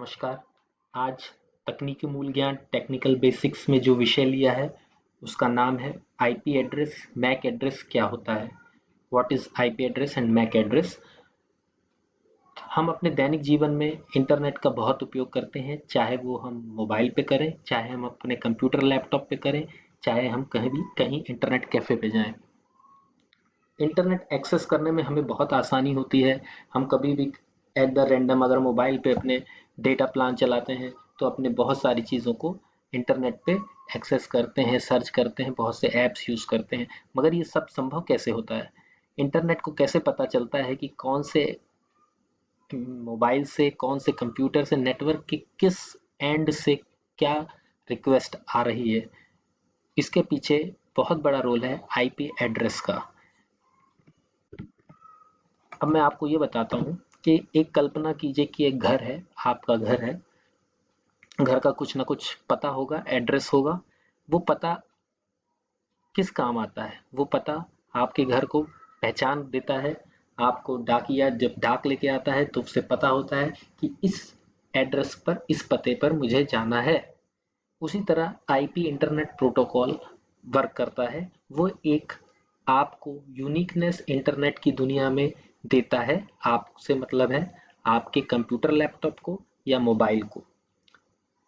नमस्कार। आज तकनीकी मूल ज्ञान टेक्निकल बेसिक्स में जो विषय लिया है उसका नाम है आईपी एड्रेस। मैक एड्रेस क्या होता है? What is IP address and MAC address? हम अपने दैनिक जीवन में इंटरनेट का बहुत उपयोग करते हैं, चाहे वो हम मोबाइल पे करें, चाहे हम अपने कंप्यूटर लैपटॉप पे करें, चाहे हम कहीं इंटरनेट कैफे पे जाएं। इंटरनेट एक्सेस करने में हमें बहुत आसानी होती है। हम कभी भी एट द रैंडम अगर मोबाइल पे अपने डेटा प्लान चलाते हैं तो अपने बहुत सारी चीज़ों को इंटरनेट पे एक्सेस करते हैं, सर्च करते हैं, बहुत से ऐप्स यूज़ करते हैं। मगर ये सब संभव कैसे होता है? इंटरनेट को कैसे पता चलता है कि कौन से मोबाइल से, कौन से कंप्यूटर से, नेटवर्क के किस एंड से क्या रिक्वेस्ट आ रही है? इसके पीछे बहुत बड़ा रोल है आईपी एड्रेस का। अब मैं आपको ये बताता हूँ कि एक कल्पना कीजिए कि एक घर है, आपका घर है। घर का कुछ ना कुछ पता होगा, एड्रेस होगा। वो पता किस काम आता है? वो पता आपके घर को पहचान देता है। आपको डाकिया जब डाक लेके आता है तो उससे पता होता है कि इस एड्रेस पर, इस पते पर मुझे जाना है। उसी तरह आईपी इंटरनेट प्रोटोकॉल वर्क करता है। वो एक आपको यूनिकनेस इंटरनेट की दुनिया में देता है। आपसे मतलब है आपके कंप्यूटर लैपटॉप को या मोबाइल को।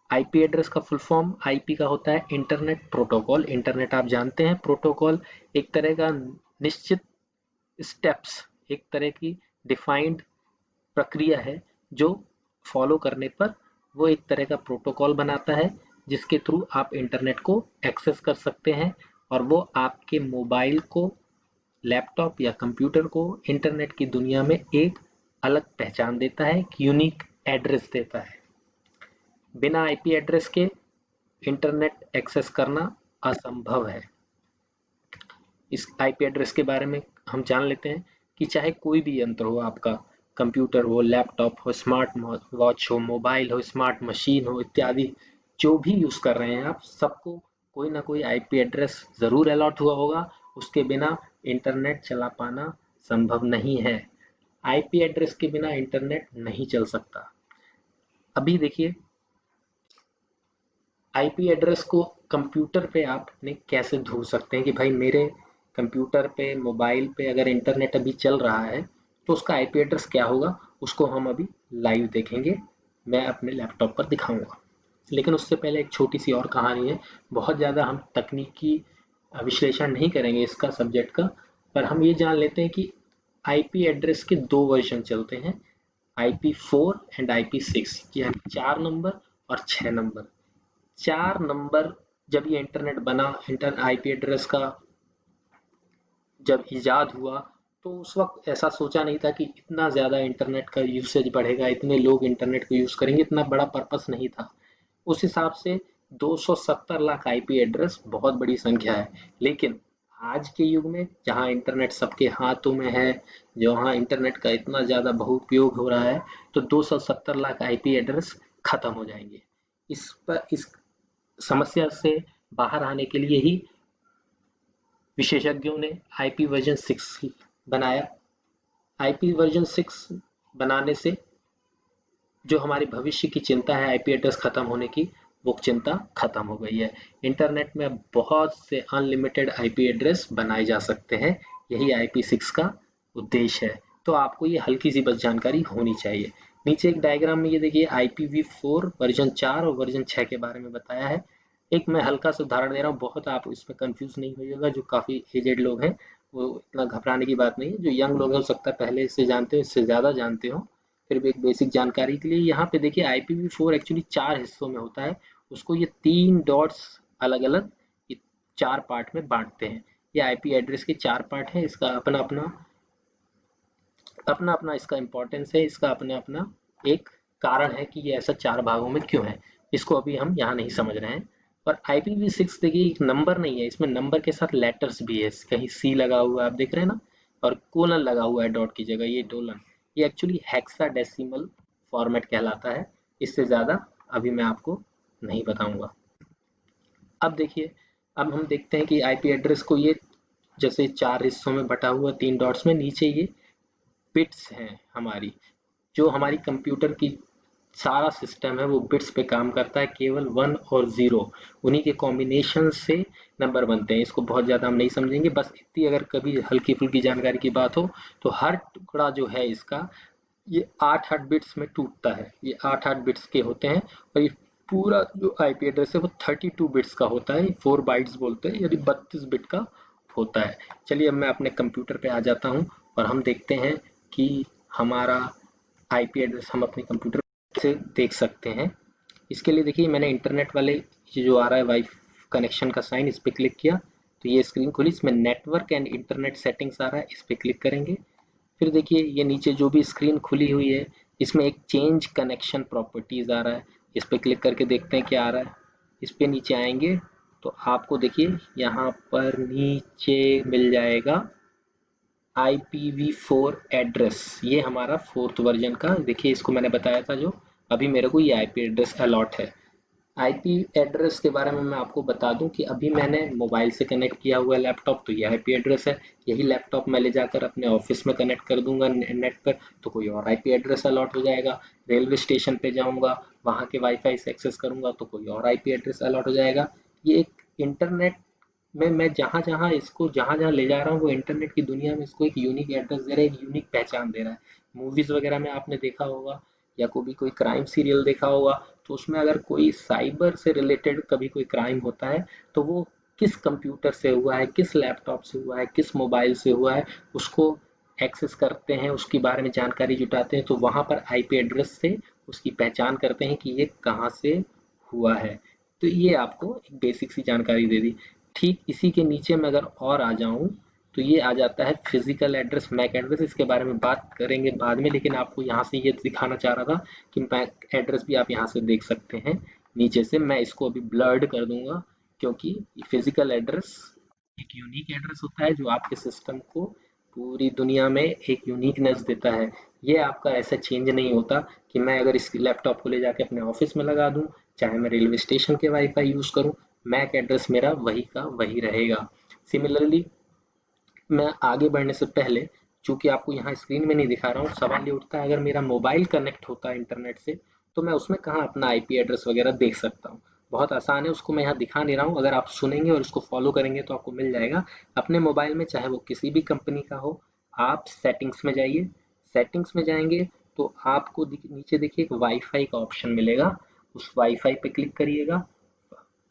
आईपी एड्रेस का फुल फॉर्म आईपी का होता है इंटरनेट प्रोटोकॉल। इंटरनेट आप जानते हैं, प्रोटोकॉल एक तरह का निश्चित स्टेप्स, एक तरह की डिफाइंड प्रक्रिया है जो फॉलो करने पर वो एक तरह का प्रोटोकॉल बनाता है जिसके थ्रू आप इंटरनेट को एक्सेस कर सकते हैं और वो आपके मोबाइल को, लैपटॉप या कंप्यूटर को इंटरनेट की दुनिया में एक अलग पहचान देता है, एक यूनिक एड्रेस देता है। बिना आईपी एड्रेस के इंटरनेट एक्सेस करना असंभव है। इस आईपी एड्रेस के बारे में हम जान लेते हैं कि चाहे कोई भी यंत्र हो, आपका कंप्यूटर हो, लैपटॉप हो, स्मार्ट वॉच हो, मोबाइल हो, स्मार्ट मशीन हो इत्यादि, जो भी यूज कर रहे हैं आप, सबको कोई ना कोई आईपी एड्रेस जरूर अलॉट हुआ होगा। उसके बिना इंटरनेट चला पाना संभव नहीं है। आईपी एड्रेस के बिना इंटरनेट नहीं चल सकता। अभी देखिए, आईपी एड्रेस को कंप्यूटर पे आपने कैसे ढूंढ सकते हैं कि भाई मेरे कंप्यूटर पे, मोबाइल पे अगर इंटरनेट अभी चल रहा है तो उसका आईपी एड्रेस क्या होगा, उसको हम अभी लाइव देखेंगे। मैं अपने लैपटॉप पर दिखाऊंगा। लेकिन उससे पहले एक छोटी सी और कहानी है। बहुत ज़्यादा हम तकनीकी विश्लेषण नहीं करेंगे इसका सब्जेक्ट का, पर हम ये जान लेते हैं कि आईपी एड्रेस के दो वर्जन चलते हैं, IP4 एंड IP6, यानी 4 नंबर और 6 नंबर। 4 नंबर, जब ये इंटरनेट बना, इंटर आईपी एड्रेस का जब इजाद हुआ तो उस वक्त ऐसा सोचा नहीं था कि इतना ज़्यादा इंटरनेट का यूसेज बढ़ेगा, इतने लोग इंटरनेट को यूज़ करेंगे, इतना बड़ा पर्पस नहीं था। उस हिसाब से 270 लाख आईपी एड्रेस बहुत बड़ी संख्या है। लेकिन आज के युग में जहाँ इंटरनेट सबके हाथों में है, जहाँ इंटरनेट का इतना ज़्यादा बहुउपयोग हो रहा है, तो 270 लाख आईपी एड्रेस खत्म हो जाएंगे। इस समस्या से बाहर आने के लिए ही विशेषज्ञों ने आईपी वर्जन 6 बनाया। आईपी वर्जन 6 बनाने से जो हमारी भविष्य की चिंता है आईपी एड्रेस खत्म होने की, वो चिंता खत्म हो गई है। इंटरनेट में बहुत से अनलिमिटेड आईपी एड्रेस बनाए जा सकते हैं। यही IP6 का उद्देश्य है। तो आपको ये हल्की सी बस जानकारी होनी चाहिए। नीचे एक डायग्राम में ये देखिए IPv4 वर्जन 4 और वर्जन 6 के बारे में बताया है। एक मैं हल्का सा उदाहरण दे रहा हूँ, बहुत आप इसमें कंफ्यूज नहीं होइएगा। जो काफ़ी एजेड लोग हैं वो इतना घबराने की बात नहीं है। जो यंग लोग हैं हो सकता है पहले इससे जानते हो, इससे ज़्यादा जानते हो। फिर भी एक बेसिक जानकारी के लिए यहाँ पे देखिए IPv4 एक्चुअली 4 हिस्सों में होता है। उसको ये 3 डॉट्स अलग अलग 4 पार्ट में बांटते हैं। ये आईपी एड्रेस के 4 पार्ट हैं। इसका अपना अपना अपना अपना इसका इम्पोर्टेंस है, इसका अपना अपना एक कारण है कि ये ऐसा 4 भागों में क्यों है। इसको अभी हम यहाँ नहीं समझ रहे हैं। और IPv6 देखिए एक नंबर नहीं है, इसमें नंबर के साथ लेटर्स भी है। कहीं सी लगा हुआ है, आप देख रहे हैं ना, और कोलन लगा हुआ है डॉट की जगह, ये डोलन। ये एक्चुअली हेक्साडेसिमल फॉर्मेट कहलाता है। इससे ज़्यादा अभी मैं आपको नहीं बताऊंगा। अब देखिए, अब हम देखते हैं कि आईपी एड्रेस को ये जैसे 4 हिस्सों में बटा हुआ 3 डॉट्स में, नीचे ये बिट्स हैं हमारी, जो हमारी कंप्यूटर की सारा सिस्टम है वो बिट्स पे काम करता है, केवल 1 और 0 उन्हीं के कॉम्बिनेशन से नंबर बनते हैं। इसको बहुत ज़्यादा हम नहीं समझेंगे, बस इतनी अगर कभी हल्की फुल्की जानकारी की बात हो तो हर टुकड़ा जो है इसका ये 8-8 बिट्स में टूटता है। ये 8-8 बिट्स के होते हैं और ये पूरा जो आईपी एड्रेस है वो 32 बिट्स का होता है, 4 बाइट्स बोलते हैं, यानी 32 बिट का होता है। चलिए अब मैं अपने कंप्यूटर पे आ जाता हूँ और हम देखते हैं कि हमारा आईपी एड्रेस हम अपने कंप्यूटर से देख सकते हैं। इसके लिए देखिए मैंने इंटरनेट वाले ये जो आ रहा है वाई कनेक्शन का साइन, इस पर क्लिक किया तो ये स्क्रीन खुली। इसमें नेटवर्क एंड इंटरनेट सेटिंग्स आ रहा है, इस पर क्लिक करेंगे। फिर देखिए ये नीचे जो भी स्क्रीन खुली हुई है इसमें एक चेंज कनेक्शन प्रॉपर्टीज आ रहा है, इस पर क्लिक करके देखते हैं क्या आ रहा है। इस पे नीचे आएंगे तो आपको देखिए यहाँ पर नीचे मिल जाएगा IPv4 एड्रेस। ये हमारा 4th वर्जन का, देखिए इसको मैंने बताया था जो अभी मेरे को ये आईपी एड्रेस अलॉट है। आईपी एड्रेस के बारे में मैं आपको बता दूं कि अभी मैंने मोबाइल से कनेक्ट किया हुआ है लैपटॉप, तो ये आईपी एड्रेस है। यही लैपटॉप मैं ले जाकर अपने ऑफिस में कनेक्ट कर दूंगा नेट पर तो कोई और आईपी एड्रेस अलॉट हो जाएगा। रेलवे स्टेशन पे जाऊंगा, वहां के वाईफाई से एक्सेस करूंगा तो कोई और आईपी एड्रेस अलॉट हो जाएगा। ये एक इंटरनेट में मैं जहां जहां इसको जहां जहां ले जा रहा हूँ वो इंटरनेट की दुनिया में इसको एक यूनिक एड्रेस दे रहा है, एक यूनिक पहचान दे रहा है। मूवीज वगैरह में आपने देखा होगा या कोई क्राइम सीरियल देखा होगा, तो उसमें अगर कोई साइबर से रिलेटेड कभी कोई क्राइम होता है तो वो किस कंप्यूटर से हुआ है, किस लैपटॉप से हुआ है, किस मोबाइल से हुआ है, उसको एक्सेस करते हैं, उसके बारे में जानकारी जुटाते हैं, तो वहां पर आईपी एड्रेस से उसकी पहचान करते हैं कि ये कहाँ से हुआ है। तो ये आपको एक बेसिक सी जानकारी दे दी। ठीक इसी के नीचे मैं अगर और आ जाऊं तो ये आ जाता है फिजिकल एड्रेस, मैक एड्रेस। इसके बारे में बात करेंगे बाद में, लेकिन आपको यहाँ से ये दिखाना चाह रहा था कि मैक एड्रेस भी आप यहाँ से देख सकते हैं नीचे से। मैं इसको अभी ब्लर्ड कर दूंगा क्योंकि फिजिकल एड्रेस एक यूनिक एड्रेस होता है जो आपके सिस्टम को पूरी दुनिया में एक यूनिकनेस देता है। ये आपका ऐसा चेंज नहीं होता कि मैं अगर इस लैपटॉप को ले जाके अपने ऑफिस में लगा दूं, चाहे मैं रेलवे स्टेशन के वाईफाई यूज करूं, मैक एड्रेस मेरा वही का वही रहेगा। सिमिलरली मैं आगे बढ़ने से पहले, चूंकि आपको यहाँ स्क्रीन में नहीं दिखा रहा हूँ, सवाल ये उठता है अगर मेरा मोबाइल कनेक्ट होता है इंटरनेट से तो मैं उसमें कहाँ अपना आईपी एड्रेस वगैरह देख सकता हूँ। बहुत आसान है, उसको मैं यहाँ दिखा नहीं रहा हूँ, अगर आप सुनेंगे और उसको फॉलो करेंगे तो आपको मिल जाएगा। अपने मोबाइल में चाहे वो किसी भी कंपनी का हो, आप सेटिंग्स में जाइए। सेटिंग्स में जाएंगे तो आपको नीचे देखिए एक वाईफाई का ऑप्शन मिलेगा, उस वाईफाई पे क्लिक करिएगा।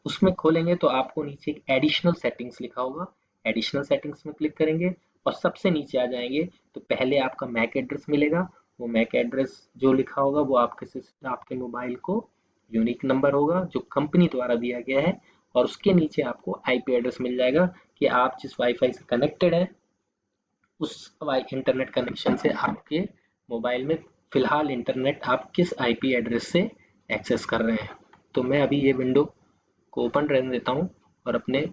उसमें खोलेंगे तो आपको नीचे एक एडिशनल सेटिंग्स लिखा होगा, एडिशनल सेटिंग्स में क्लिक करेंगे और सबसे नीचे आ जाएंगे तो पहले आपका मैक एड्रेस मिलेगा। वो मैक एड्रेस जो लिखा होगा वो आपके सिस्टम आपके मोबाइल को यूनिक नंबर होगा जो कंपनी द्वारा दिया गया है, और उसके नीचे आपको आईपी एड्रेस मिल जाएगा कि आप जिस वाईफाई से कनेक्टेड है उस इंटरनेट कनेक्शन से आपके मोबाइल में फिलहाल इंटरनेट आप किस आईपी एड्रेस से एक्सेस कर रहे हैं। तो मैं अभी ये विंडो को ओपन रहने देता हूँ और अपने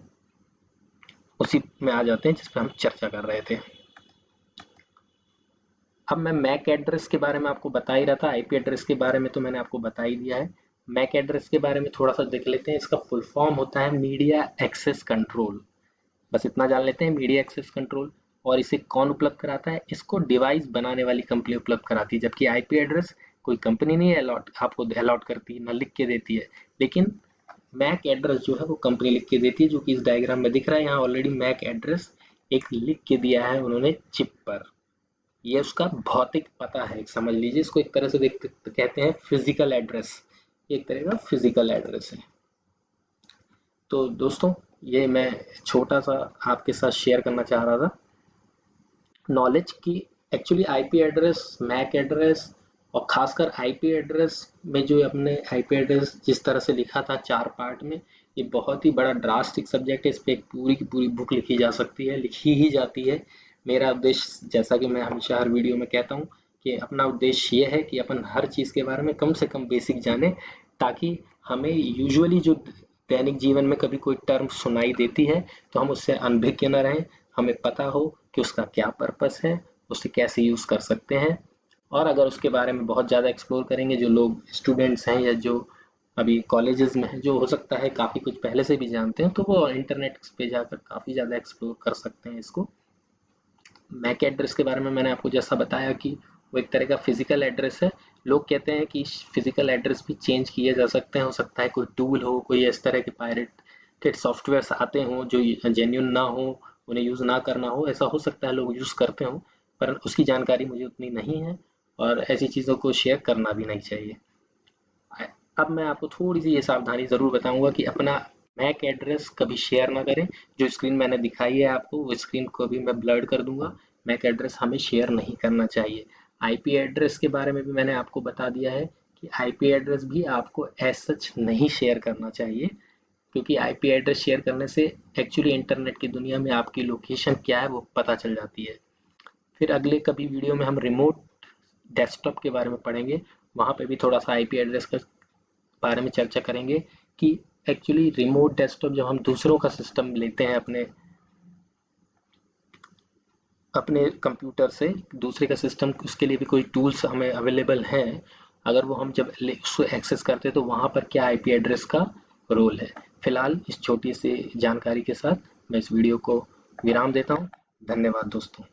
उसी में आ जाते हैं जिस पे हम चर्चा कर रहे थे। अब मैं मैक एड्रेस के बारे में आपको बता ही रहा था, आईपी एड्रेस के बारे में तो मैंने आपको बता ही दिया है। मैक एड्रेस के बारे में थोड़ा सा देख लेते हैं। इसका फुल फॉर्म होता है मीडिया एक्सेस कंट्रोल। बस इतना जान लेते हैं, मीडिया एक्सेस कंट्रोल। और इसे कौन उपलब्ध कराता है? इसको डिवाइस बनाने वाली कंपनी उपलब्ध कराती है, जबकि आईपी एड्रेस कोई कंपनी नहीं अलॉट आपको अलॉट करती है, ना लिख के देती है। लेकिन मैक एड्रेस जो है वो कंपनी लिख के देती है, जो कि इस डायग्राम में दिख रहा है। यहाँ ऑलरेडी मैक एड्रेस एक लिख के दिया है उन्होंने चिप पर। ये उसका भौतिक पता है, समझ लीजिए इसको एक तरह से देख कहते हैं फिजिकल एड्रेस। एक तरह का फिजिकल एड्रेस है। तो दोस्तों ये मैं छोटा सा आपके साथ शेयर करना चाह रहा था नॉलेज की। Actually IP address, MAC address और खासकर आईपी एड्रेस में जो अपने आईपी एड्रेस जिस तरह से लिखा था 4 पार्ट में, ये बहुत ही बड़ा ड्रास्टिक सब्जेक्ट है। इस पे एक पूरी की पूरी बुक लिखी जा सकती है, लिखी ही जाती है। मेरा उद्देश्य, जैसा कि मैं हमेशा हर वीडियो में कहता हूँ, कि अपना उद्देश्य ये है कि अपन हर चीज़ के बारे में कम से कम बेसिक जाने, ताकि हमें यूजुअली जो दैनिक जीवन में कभी कोई टर्म सुनाई देती है तो हम उससे अनभिज्ञ न रहें, हमें पता हो कि उसका क्या पर्पस है, उसे कैसे यूज़ कर सकते हैं। और अगर उसके बारे में बहुत ज़्यादा एक्सप्लोर करेंगे, जो लोग स्टूडेंट्स हैं या जो अभी कॉलेजेस में हैं, जो हो सकता है काफ़ी कुछ पहले से भी जानते हैं, तो वो इंटरनेट पे जाकर काफ़ी ज़्यादा एक्सप्लोर कर सकते हैं इसको। मैक एड्रेस के बारे में मैंने आपको जैसा बताया कि वो एक तरह का फिजिकल एड्रेस है, लोग कहते हैं कि फिजिकल एड्रेस भी चेंज किए जा सकते हैं, हो सकता है कोई टूल हो, कोई इस तरह के पायरेटेड सॉफ्टवेयर आते हों जो जेन्यून ना हो, उन्हें यूज़ ना करना हो, ऐसा हो सकता है लोग यूज़ करते हों, पर उसकी जानकारी मुझे उतनी नहीं है और ऐसी चीज़ों को शेयर करना भी नहीं चाहिए। अब मैं आपको थोड़ी सी ये सावधानी ज़रूर बताऊंगा कि अपना मैक एड्रेस कभी शेयर ना करें। जो स्क्रीन मैंने दिखाई है आपको, वो स्क्रीन को भी मैं ब्लर्ड कर दूंगा। मैक एड्रेस हमें शेयर नहीं करना चाहिए। आईपी एड्रेस के बारे में भी मैंने आपको बता दिया है कि आईपी एड्रेस भी आपको एज सच नहीं शेयर करना चाहिए, क्योंकि आईपी एड्रेस शेयर करने से एक्चुअली इंटरनेट की दुनिया में आपकी लोकेशन क्या है वो पता चल जाती है। फिर अगले कभी वीडियो में हम रिमोट डेस्कटॉप के बारे में पढ़ेंगे। वहाँ पे भी थोड़ा सा आईपी एड्रेस का बारे में चर्चा करेंगे कि एक्चुअली रिमोट डेस्कटॉप जब हम दूसरों का सिस्टम लेते हैं अपने अपने कंप्यूटर से दूसरे का सिस्टम, उसके लिए भी कोई टूल्स हमें अवेलेबल हैं, अगर वो हम जब उसको एक्सेस करते हैं तो वहाँ पर क्या आईपी एड्रेस का रोल है। फिलहाल इस छोटी सी जानकारी के साथ मैं इस वीडियो को विराम देता हूँ। धन्यवाद दोस्तों।